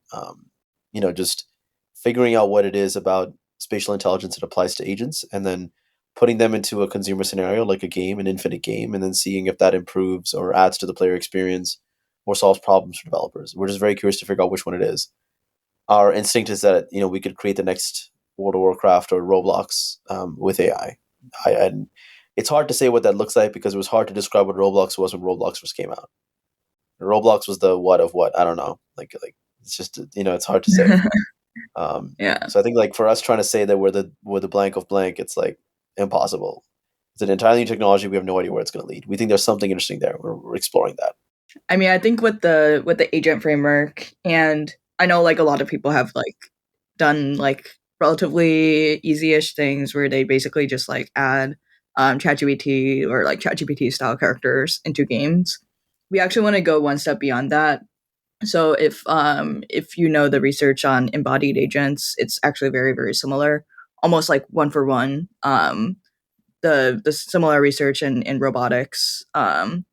Just figuring out what it is about spatial intelligence that applies to agents, and then putting them into a consumer scenario like a game, an infinite game, and then seeing if that improves or adds to the player experience or solves problems for developers. We're just very curious to figure out which one it is. Our instinct is that we could create the next World of Warcraft or Roblox with AI. And it's hard to say what that looks like because it was hard to describe what Roblox was when Roblox first came out. Roblox was the what of what? I don't know. Like it's just it's hard to say. Yeah. So I think like for us trying to say that we're the blank of blank, it's like impossible. It's an entirely new technology. We have no idea where it's going to lead. We think there's something interesting there. We're exploring that. I mean, I think with the agent framework, and I know like a lot of people have like done like relatively easy-ish things where they basically just like add ChatGPT or like ChatGPT style characters into games. We actually want to go one step beyond that. So if you know the research on embodied agents, it's actually very, very similar, almost like one for one. The similar research in robotics. And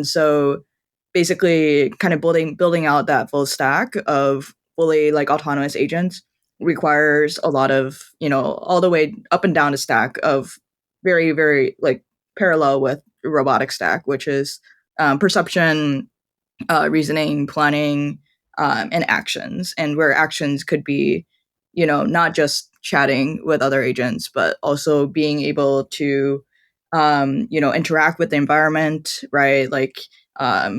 so basically kind of building out that full stack of fully like autonomous agents requires a lot of, all the way up and down the stack of very, very like parallel with the robotic stack, which is perception, reasoning, planning, and actions. And where actions could be, not just chatting with other agents, but also being able to, interact with the environment, right? Like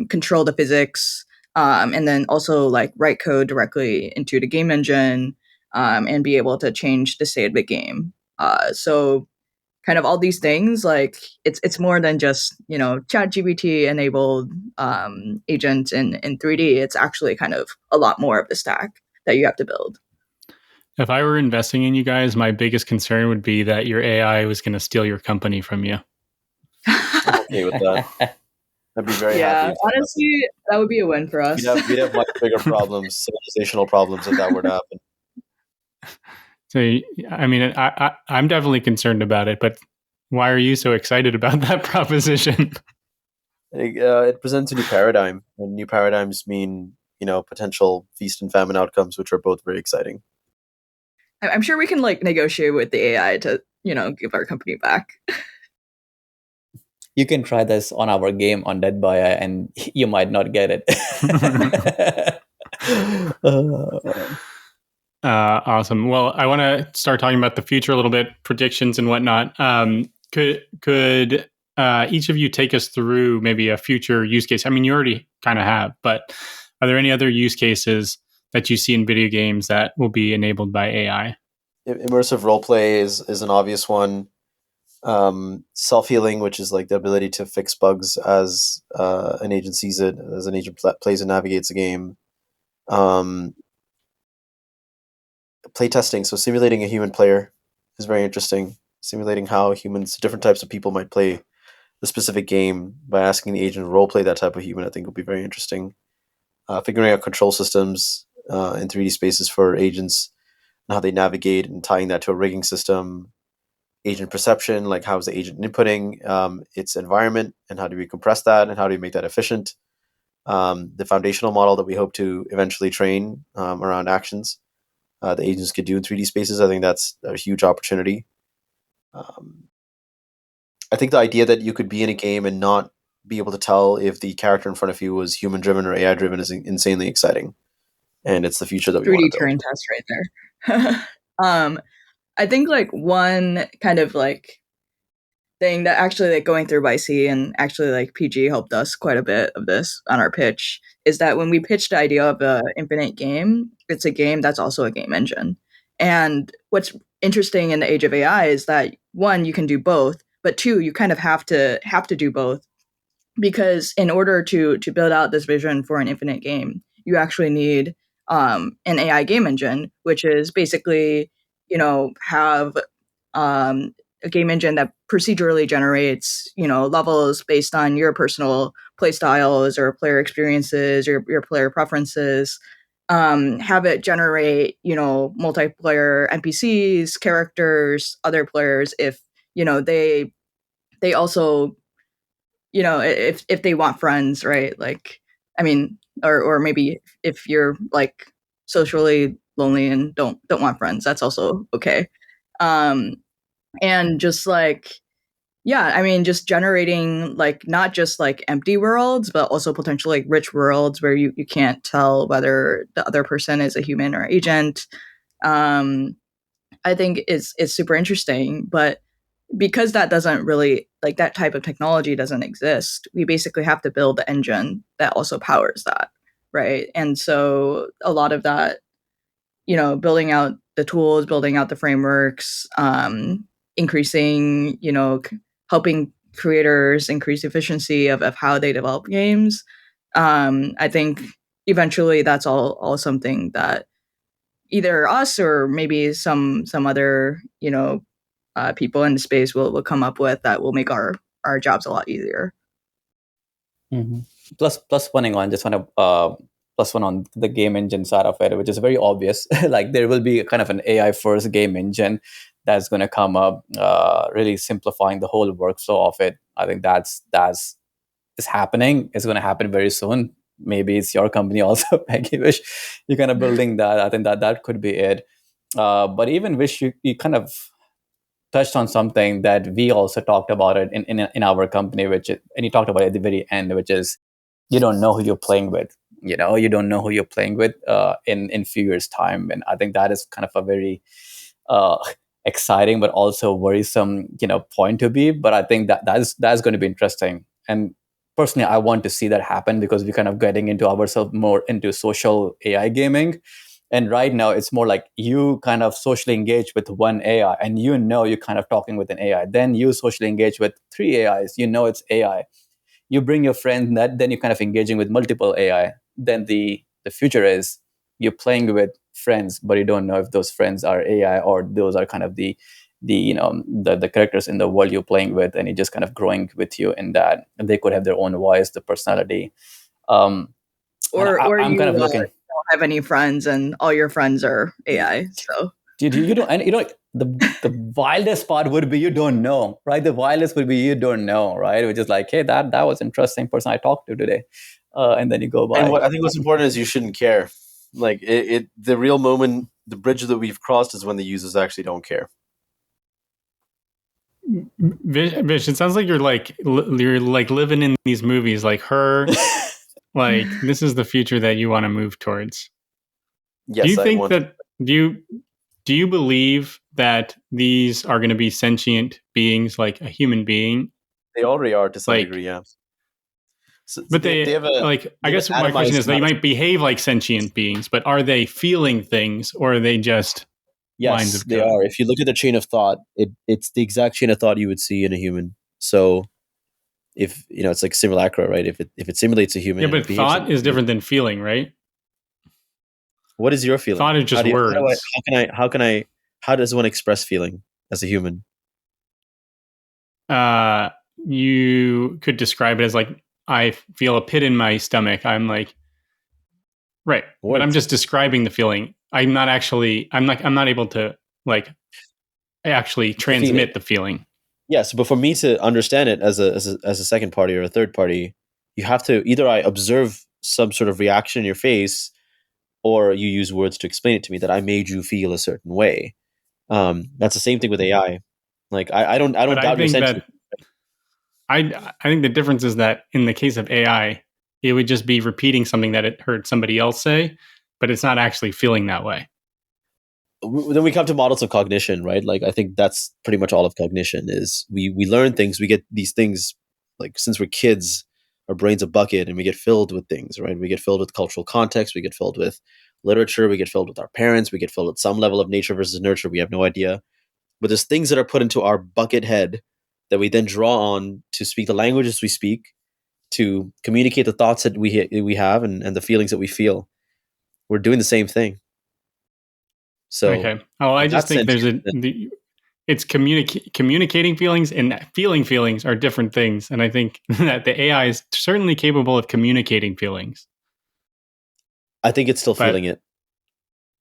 control the physics, and then also like write code directly into the game engine, and be able to change the state of the game. So kind of all these things, like it's more than just ChatGPT enabled agents in 3D. It's actually kind of a lot more of the stack that you have to build. If I were investing in you guys, my biggest concern would be that your AI was going to steal your company from you. I'm okay with that. I'd be very happy. Honestly, that would be a win for us. We'd have much bigger problems, civilizational problems, if that were to happen. So, I mean, I'm definitely concerned about it, but why are you so excited about that proposition? It presents a new paradigm, and new paradigms mean, potential feast and famine outcomes, which are both very exciting. I'm sure we can like negotiate with the AI to, give our company back. You can try this on our game on Dead by AI, and you might not get it. Awesome. Well, I want to start talking about the future a little bit, predictions and whatnot. Could each of you take us through maybe a future use case? I mean, you already kind of have, but are there any other use cases that you see in video games that will be enabled by AI? Immersive roleplay is an obvious one. Self-healing, which is like the ability to fix bugs as an agent sees it, as an agent plays and navigates a game. Playtesting, so simulating a human player is very interesting. Simulating how different types of people might play the specific game by asking the agent to roleplay that type of human, I think will be very interesting. Figuring out control systems in 3D spaces for agents and how they navigate, and tying that to a rigging system. Agent perception, like how is the agent inputting its environment, and how do we compress that, and how do we make that efficient? The foundational model that we hope to eventually train around actions the agents could do in 3D spaces, I think that's a huge opportunity. I think the idea that you could be in a game and not be able to tell if the character in front of you was human driven or AI driven is insanely exciting, and it's the future that we 3D want to build. Turing test right there. I think like one kind of like thing that actually like going through YC and actually like PG helped us quite a bit of this on our pitch is that when we pitched the idea of an infinite game, it's a game that's also a game engine. And what's interesting in the age of AI is that one, you can do both, but two, you kind of have to do both, because in order to build out this vision for an infinite game, you actually need an AI game engine, which is basically, have a game engine that procedurally generates, levels based on your personal play styles or player experiences or your player preferences. Have it generate, multiplayer NPCs, characters, other players if, they also, if they want friends, right? Like, I mean, or maybe if you're like socially lonely and don't want friends, that's also okay. Um, and just like, yeah, I mean, just generating like not just like empty worlds, but also potentially like rich worlds where you can't tell whether the other person is a human or agent. Um, I think is super interesting, but because that doesn't really like that type of technology doesn't exist, we basically have to build the engine that also powers that, right? And so a lot of that, building out the tools, building out the frameworks, increasing, helping creators increase efficiency of how they develop games. I think eventually that's all something that either us or maybe some other, people in the space will come up with that will make our jobs a lot easier. Mm-hmm. Plus one on just want to plus one on the game engine side of it, which is very obvious. Like there will be kind of an AI first game engine that's going to come up, really simplifying the whole workflow of it. I think that's is happening. It's going to happen very soon. Maybe it's your company also, Peggy. Wish you're kind of building that. I think that could be it. But even Wish, you kind of touched on something that we also talked about it in our company, and you talked about it at the very end, which is you don't know who you're playing with. You don't know who you're playing with in few years' time, and I think that is kind of a very uh, exciting but also worrisome point to be. But I think that's going to be interesting, and personally, I want to see that happen because we're kind of getting into ourselves more into social AI gaming. And right now, it's more like you kind of socially engage with one AI and you're kind of talking with an AI. Then you socially engage with three AIs, it's AI. You bring your friend, then you're kind of engaging with multiple AI. Then the future is you're playing with friends, but you don't know if those friends are AI or those are kind of the characters in the world you're playing with, and you're just kind of growing with you in that. And they could have their own voice, the personality. Or I'm you kind of looking. don't have any friends and all your friends are AI. So Dude, you don't, and the wildest part would be you don't know, right? The wildest would be you don't know, right? Which is like, hey, that was interesting person I talked to today, and then you go by. And I think what's important is you shouldn't care. Like the real moment, the bridge that we've crossed is when the users actually don't care. Vish, it sounds like you're like living in these movies, like her. Like this is the future that you want to move towards. Yes, do you think that do you believe that these are going to be sentient beings like a human being? They already are to some degree, yeah. So but they have I guess my question is, they might behave like sentient beings, but are they feeling things, or are they just lines of code? They are. If you look at the chain of thought, it's the exact chain of thought you would see in a human. So if it's like simulacra, right? If it simulates a human, but thought is different than feeling, right? What is your feeling? Thought is just words. How does one express feeling as a human? You could describe it as like, I feel a pit in my stomach. I'm like, right. Words. But I'm just describing the feeling. I'm not able to like actually transmit the feeling. Yes, but for me to understand it as a second party or a third party, you have to either I observe some sort of reaction in your face, or you use words to explain it to me that I made you feel a certain way. That's the same thing with AI. Like I don't doubt your sentiment. I think the difference is that in the case of AI, it would just be repeating something that it heard somebody else say, but it's not actually feeling that way. Then we come to models of cognition, right? Like I think that's pretty much all of cognition is we learn things, we get these things, like since we're kids, our brain's a bucket and we get filled with things, right? We get filled with cultural context, we get filled with literature, we get filled with our parents, we get filled with some level of nature versus nurture, we have no idea. But there's things that are put into our bucket head that we then draw on to speak the languages we speak, to communicate the thoughts that we have and the feelings that we feel. We're doing the same thing. So okay. Oh, I just think it's communicating feelings and feeling feelings are different things. And I think that the AI is certainly capable of communicating feelings. I think it's still feeling it.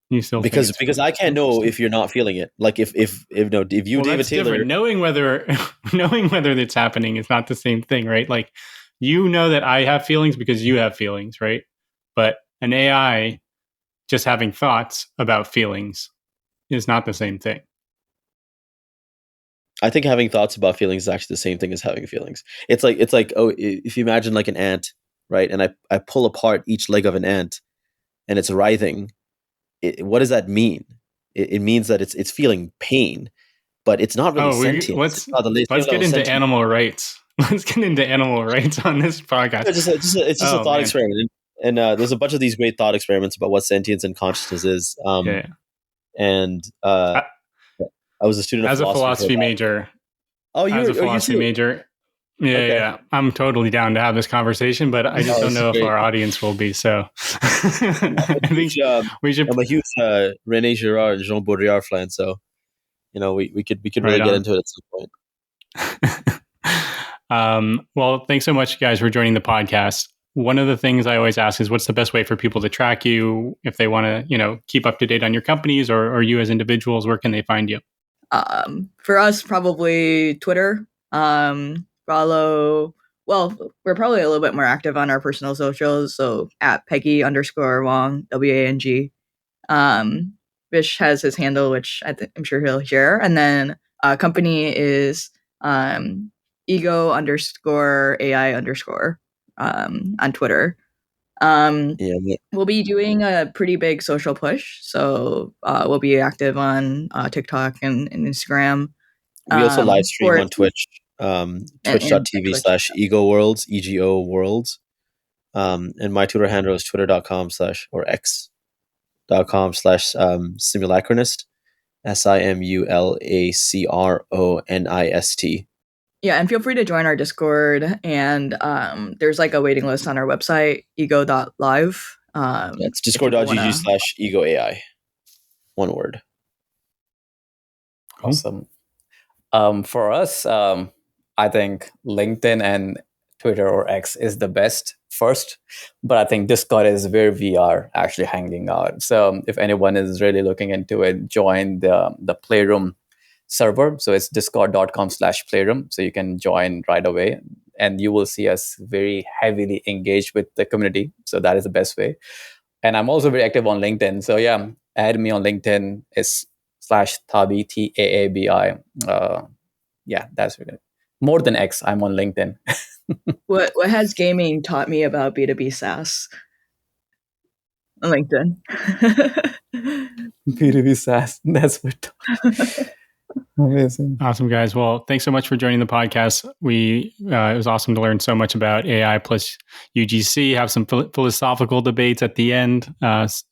You still because I can't know if you're not feeling it. Like if you, David Taylor, knowing whether it's happening is not the same thing, right? Like, you know that I have feelings because you have feelings, right? But an AI just having thoughts about feelings is not the same thing. I think having thoughts about feelings is actually the same thing as having feelings. It's like if you imagine like an ant, right? And I pull apart each leg of an ant, and it's writhing. What does that mean? It means that it's feeling pain, but it's not really sentient. Let's get into animal rights. Let's get into animal rights on this podcast. It's just a thought experiment, and there's a bunch of these great thought experiments about what sentience and consciousness is. And I was a student of as a philosophy major. Oh, you're a philosophy major. Yeah, okay. Yeah. I'm totally down to have this conversation, but I just don't know if our audience will be. So I think we should. I'm a huge René Girard and Jean Baudrillard fan, so we could really get into it at some point. Well, thanks so much, guys, for joining the podcast. One of the things I always ask is, what's the best way for people to track you if they want to, keep up to date on your companies or you as individuals? Where can they find you? For us, probably Twitter. Follow. Well, we're probably a little bit more active on our personal socials. So at Peggy _Wang, WANG. Vish has his handle, which I'm sure he'll share. And then company is ego _AI_ on Twitter. We'll be doing a pretty big social push. So we'll be active on TikTok and Instagram. We also live stream on Twitch. Twitch.tv/Ego Worlds, EGO Worlds. And my Twitter handle is twitter.com/simulacronist, SIMULACRONIST. Yeah, and feel free to join our Discord. And there's like a waiting list on our website, ego.live. It's discord.gg/egoai. One word. Awesome. For us, I think LinkedIn and Twitter or X is the best first, but I think Discord is where we are actually hanging out. So if anyone is really looking into it, join the Playroom server. So it's discord.com/Playroom. So you can join right away, and you will see us very heavily engaged with the community. So that is the best way. And I'm also very active on LinkedIn. So yeah, add me on LinkedIn. It's /Tabi, TAABI. Yeah, that's really good. More than X, I'm on LinkedIn. What has gaming taught me about B2B SaaS? On LinkedIn. B2B SaaS. That's what. Amazing. Awesome, guys. Well, thanks so much for joining the podcast. It was awesome to learn so much about AI plus UGC, have some philosophical debates at the end.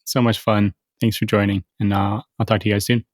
So much fun. Thanks for joining, and I'll talk to you guys soon.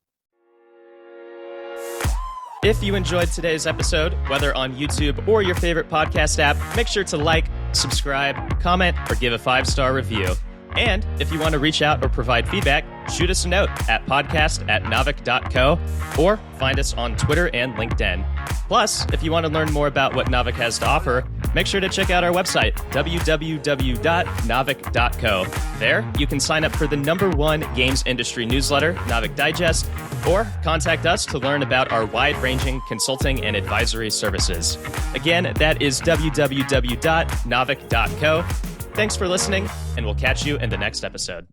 If you enjoyed today's episode, whether on YouTube or your favorite podcast app, make sure to like, subscribe, comment, or give a 5-star review. And if you want to reach out or provide feedback, shoot us a note at podcast@naavik.co or find us on Twitter and LinkedIn. Plus, if you want to learn more about what Naavik has to offer, make sure to check out our website, www.naavik.co. There, you can sign up for the #1 games industry newsletter, Naavik Digest, or contact us to learn about our wide-ranging consulting and advisory services. Again, that is www.naavik.co. Thanks for listening, and we'll catch you in the next episode.